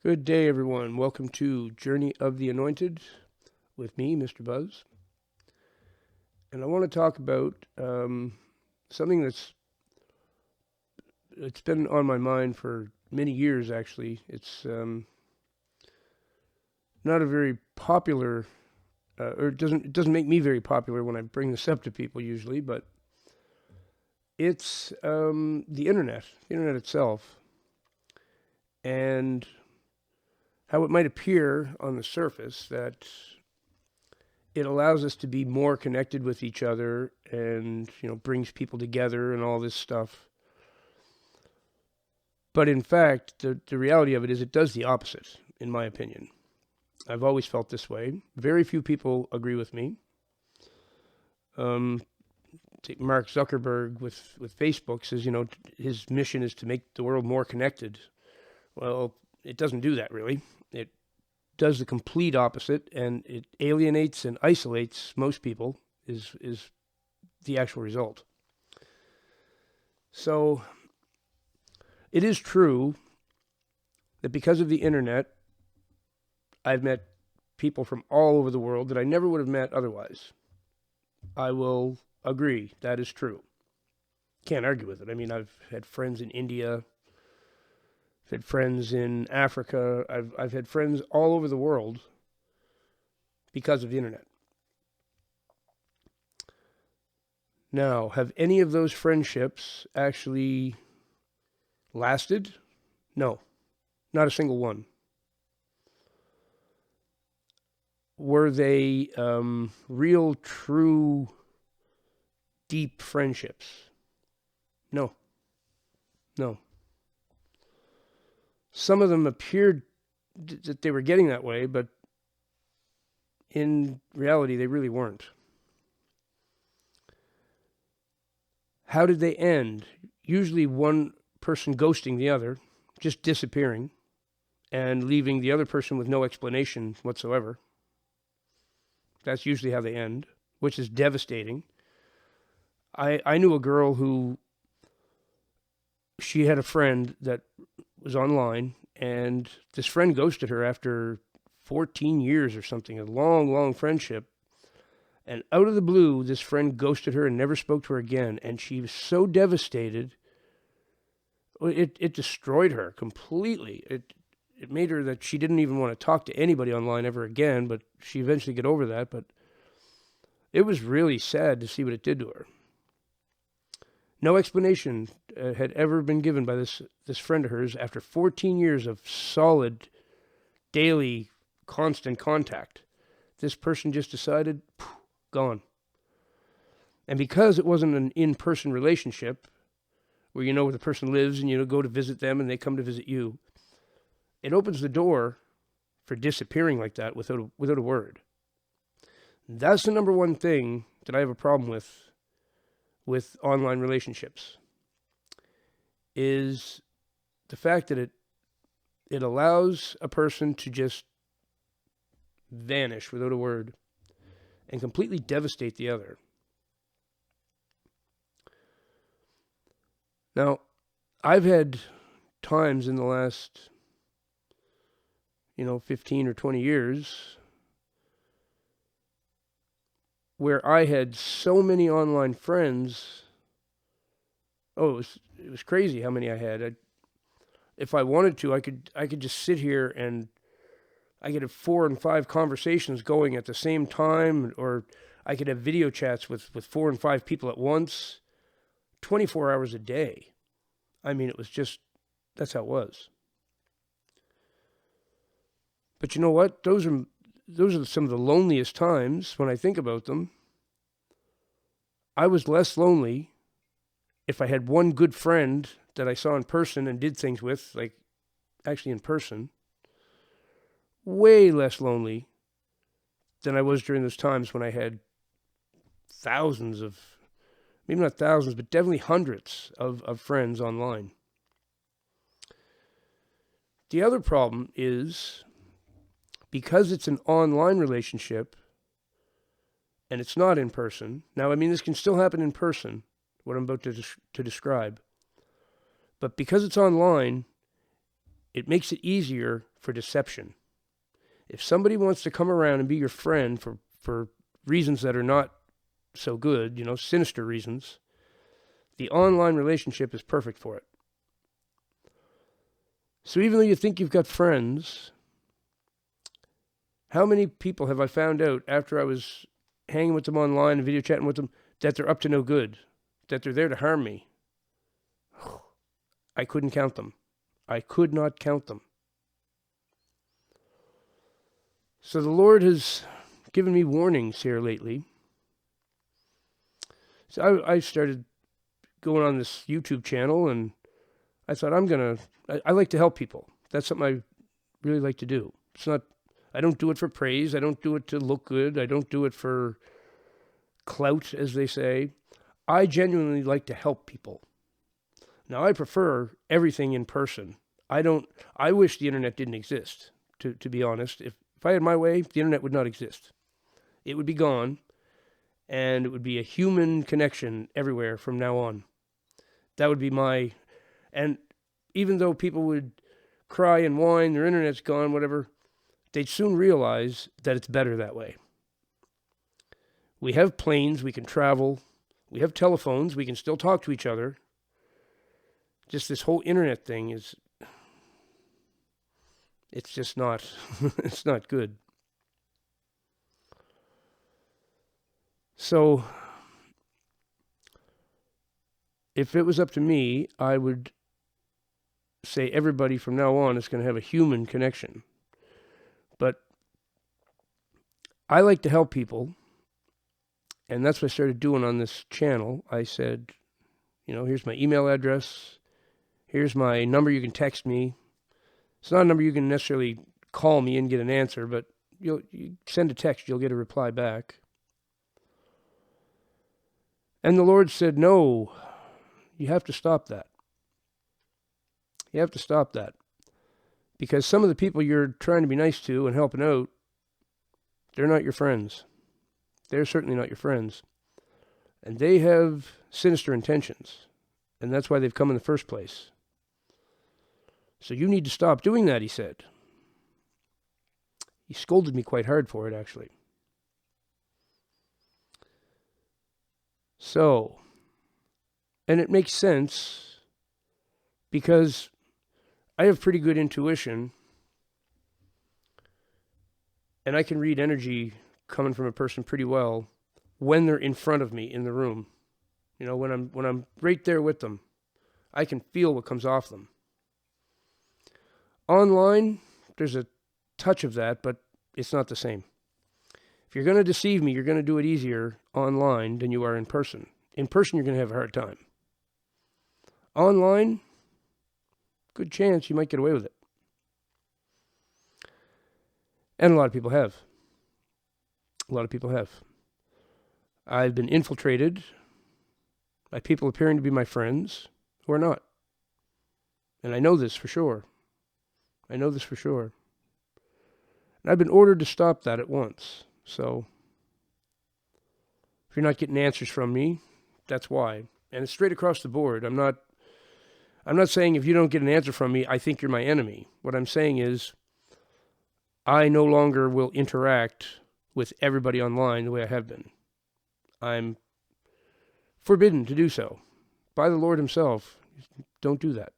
Good day, everyone. Welcome to Journey of the Anointed with me, Mr. Buzz. And I want to talk about something it's been on my mind for many years. Actually, it's not a very popular, or it doesn't make me very popular when I bring this up to people usually. But it's the internet itself, and how it might appear on the surface that it allows us to be more connected with each other and, brings people together and all this stuff. But in fact, the reality of it is it does the opposite, in my opinion. I've always felt this way. Very few people agree with me. Um, Mark Zuckerberg with Facebook says, his mission is to make the world more connected. Well, it doesn't do that really. It does the complete opposite, and it alienates and isolates most people, is the actual result. So it is true that because of the internet, I've met people from all over the world that I never would have met otherwise. I will agree that is true. Can't argue with it. I mean, I've had friends in India, I've had friends in Africa, I've had friends all over the world because of the internet. Now, have any of those friendships actually lasted? No, not a single one. Were they real, true, deep friendships? No, no. Some of them appeared that they were getting that way, but in reality, they really weren't. How did they end? Usually one person ghosting the other, just disappearing, and leaving the other person with no explanation whatsoever. That's usually how they end, which is devastating. I knew a girl who, she had a friend that was online, and this friend ghosted her after 14 years or something, a long, long friendship. And out of the blue, this friend ghosted her and never spoke to her again. And she was so devastated, it destroyed her completely. It made her that she didn't even want to talk to anybody online ever again, but she eventually got over that. But it was really sad to see what it did to her. No explanation had ever been given by this friend of hers after 14 years of solid, daily, constant contact. This person just decided, gone. And because it wasn't an in-person relationship, where you know where the person lives and you go to visit them and they come to visit you, it opens the door for disappearing like that without a word. That's the number one thing that I have a problem with online relationships, is the fact that it allows a person to just vanish without a word and completely devastate the other. Now, I've had times in the last 15 or 20 years where I had so many online friends. Oh, it was crazy how many I had. If I wanted to, I could just sit here and I could have 4 and 5 conversations going at the same time, or I could have video chats with 4 and 5 people at once, 24 hours a day. I mean, that's how it was. But you know what? Those are some of the loneliest times when I think about them. I was less lonely if I had one good friend that I saw in person and did things with, like actually in person. Way less lonely than I was during those times when I had thousands of, maybe not thousands, but definitely hundreds of friends online. The other problem is, because it's an online relationship and it's not in person. Now, I mean, this can still happen in person, what I'm about to describe. But because it's online, it makes it easier for deception. If somebody wants to come around and be your friend for reasons that are not so good, sinister reasons, the online relationship is perfect for it. So even though you think you've got friends, how many people have I found out after I was hanging with them online and video chatting with them that they're up to no good, that they're there to harm me? I couldn't count them. I could not count them. So the Lord has given me warnings here lately. So I started going on this YouTube channel, and I thought I like to help people. That's something I really like to do. I don't do it for praise. I don't do it to look good. I don't do it for clout, as they say. I genuinely like to help people. Now, I prefer everything in person. I wish the internet didn't exist, to be honest. If I had my way, the internet would not exist. It would be gone, and it would be a human connection everywhere from now on. That would be and even though people would cry and whine, their internet's gone, whatever, they'd soon realize that it's better that way. We have planes, we can travel, we have telephones, we can still talk to each other. Just this whole internet thing it's just not, it's not good. So, if it was up to me, I would say everybody from now on is going to have a human connection. But I like to help people, and that's what I started doing on this channel. I said, here's my email address, here's my number, you can text me. It's not a number you can necessarily call me and get an answer, but you send a text, you'll get a reply back. And the Lord said, no, you have to stop that. You have to stop that. Because some of the people you're trying to be nice to and helping out, they're not your friends. They're certainly not your friends. And they have sinister intentions. And that's why they've come in the first place. So you need to stop doing that, he said. He scolded me quite hard for it, actually. So, and it makes sense because I have pretty good intuition, and I can read energy coming from a person pretty well when they're in front of me in the room. When I'm right there with them, I can feel what comes off them. Online, there's a touch of that, but it's not the same. If you're going to deceive me, you're going to do it easier online than you are in person. In person, you're going to have a hard time. Online, good chance you might get away with it. And a lot of people have. A lot of people have. I've been infiltrated by people appearing to be my friends who are not. And I know this for sure. And I've been ordered to stop that at once. So, if you're not getting answers from me, that's why. And it's straight across the board. I'm not saying if you don't get an answer from me, I think you're my enemy. What I'm saying is, I no longer will interact with everybody online the way I have been. I'm forbidden to do so by the Lord himself. Don't do that.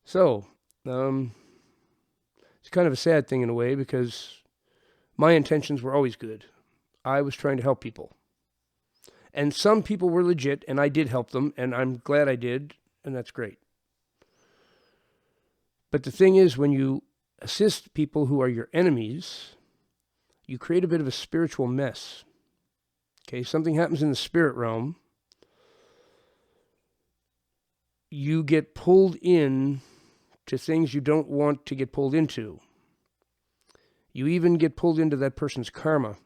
So, it's kind of a sad thing in a way because my intentions were always good. I was trying to help people. And some people were legit, and I did help them, and I'm glad I did, and that's great. But the thing is, when you assist people who are your enemies, you create a bit of a spiritual mess. Okay, something happens in the spirit realm. You get pulled in to things you don't want to get pulled into. You even get pulled into that person's karma.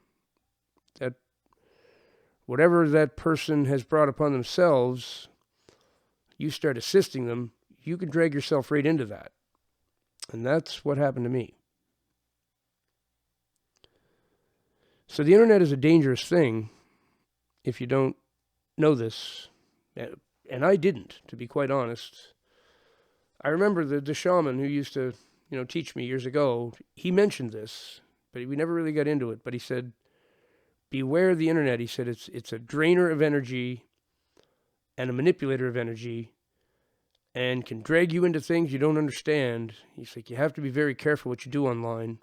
That whatever that person has brought upon themselves, you start assisting them, you can drag yourself right into that. And that's what happened to me. So the internet is a dangerous thing if you don't know this. And I didn't, to be quite honest. I remember the shaman who used to, teach me years ago. He mentioned this, but we never really got into it. But he said, beware the internet. He said it's a drainer of energy and a manipulator of energy, and can drag you into things you don't understand. He's like, you have to be very careful what you do online.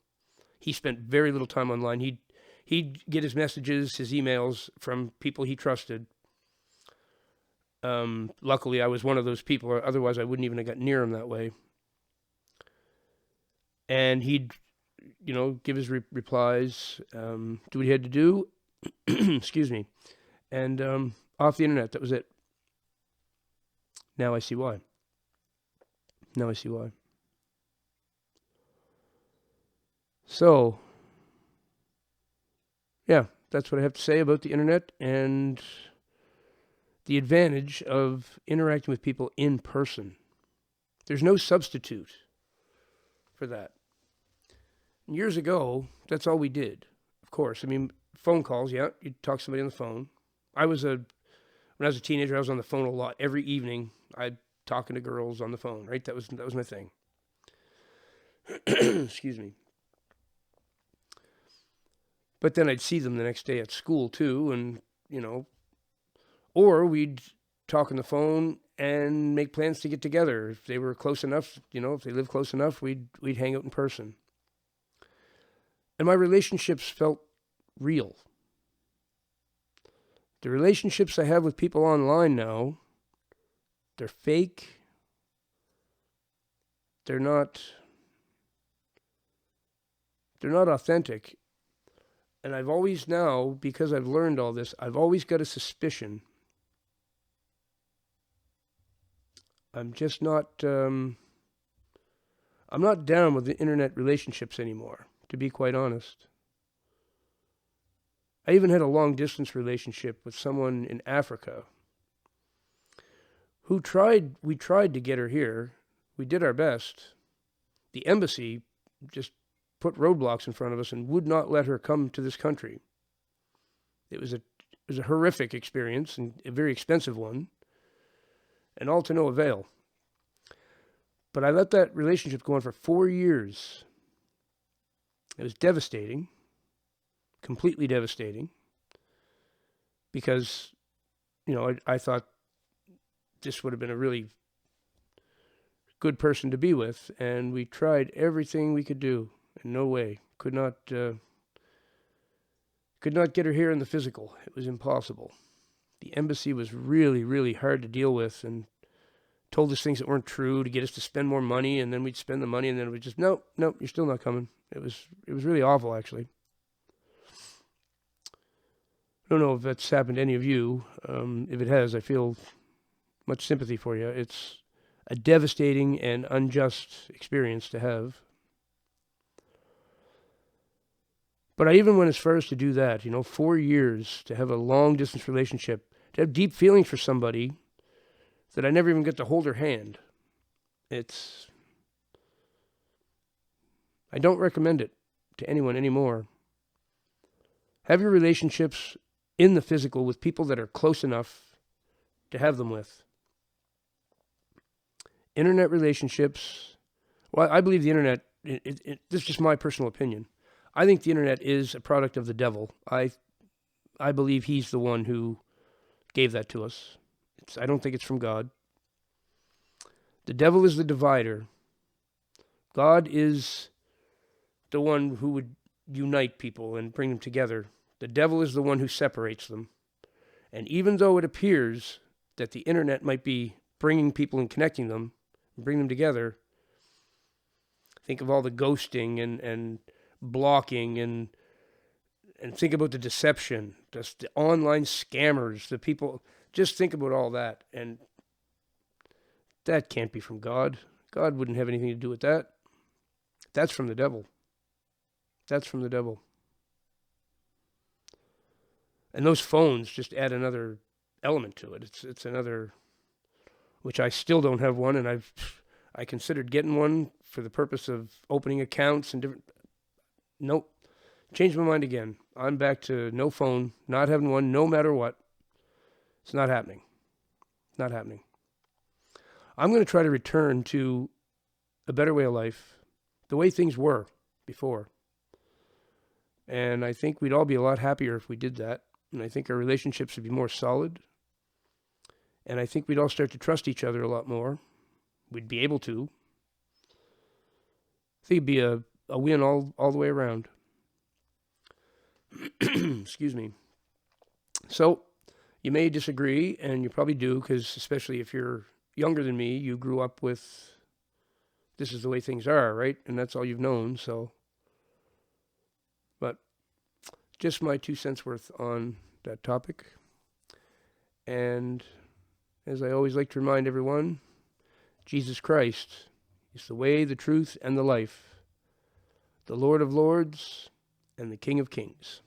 He spent very little time online. He'd get his messages, his emails from people he trusted. Luckily, I was one of those people, or otherwise I wouldn't even have got near him that way. And he'd, give his replies, do what he had to do, excuse me, and off the internet. That was it. Now I see why. So, yeah, that's what I have to say about the internet and the advantage of interacting with people in person. There's no substitute for that. Years ago, that's all we did. Of course, I mean, phone calls, yeah, you'd talk to somebody on the phone. When I was a teenager, I was on the phone a lot. Every evening, I'd talking to girls on the phone, right? That was my thing. Excuse me. But then I'd see them the next day at school too, and or we'd talk on the phone and make plans to get together. If they were close enough, if they lived close enough, we'd hang out in person. And my relationships felt real. The relationships I have with people online now, they're fake. They're not authentic. And I've always now, because I've learned all this, I've always got a suspicion. I'm just not, I'm not down with the internet relationships anymore, to be quite honest. I even had a long distance relationship with someone in Africa we tried to get her here. We did our best. The embassy just put roadblocks in front of us and would not let her come to this country. It was a horrific experience and a very expensive one, and all to no avail. But I let that relationship go on for 4 years. It was devastating, completely devastating, because, I thought this would have been a really good person to be with, and we tried everything we could do, and no way. Could not get her here in the physical. It was impossible. The embassy was really, really hard to deal with, and told us things that weren't true to get us to spend more money, and then we'd spend the money, and then it was just, nope, you're still not coming. It was really awful, actually. I don't know if that's happened to any of you. If it has, I feel much sympathy for you. It's a devastating and unjust experience to have. But I even went as far as to do that, 4 years, to have a long distance relationship, to have deep feelings for somebody that I never even get to hold her hand. I don't recommend it to anyone anymore. Have your relationships in the physical with people that are close enough to have them with. Internet relationships, well, I believe the internet, this is just my personal opinion. I think the internet is a product of the devil. I believe he's the one who gave that to us. I don't think it's from God. The devil is the divider. God is the one who would unite people and bring them together. The devil is the one who separates them. And even though it appears that the internet might be bringing people and connecting them, and bring them together, think of all the ghosting and blocking and think about the deception, just the online scammers, the people. Just think about all that, and that can't be from God. God wouldn't have anything to do with that. That's from the devil. That's from the devil. And those phones just add another element to it. It's another, which I still don't have one, and I considered getting one for the purpose of opening accounts and different. Nope. Changed my mind again. I'm back to no phone, not having one, no matter what. It's not happening. Not happening. I'm going to try to return to a better way of life, the way things were before. And I think we'd all be a lot happier if we did that. And I think our relationships would be more solid. And I think we'd all start to trust each other a lot more. We'd be able to. I think it'd be a win all the way around. Excuse me. So, you may disagree, and you probably do, because especially if you're younger than me, you grew up with this is the way things are, right? And that's all you've known, so. But just my 2 cents worth on that topic. And as I always like to remind everyone, Jesus Christ is the way, the truth, and the life, the Lord of Lords, and the King of Kings.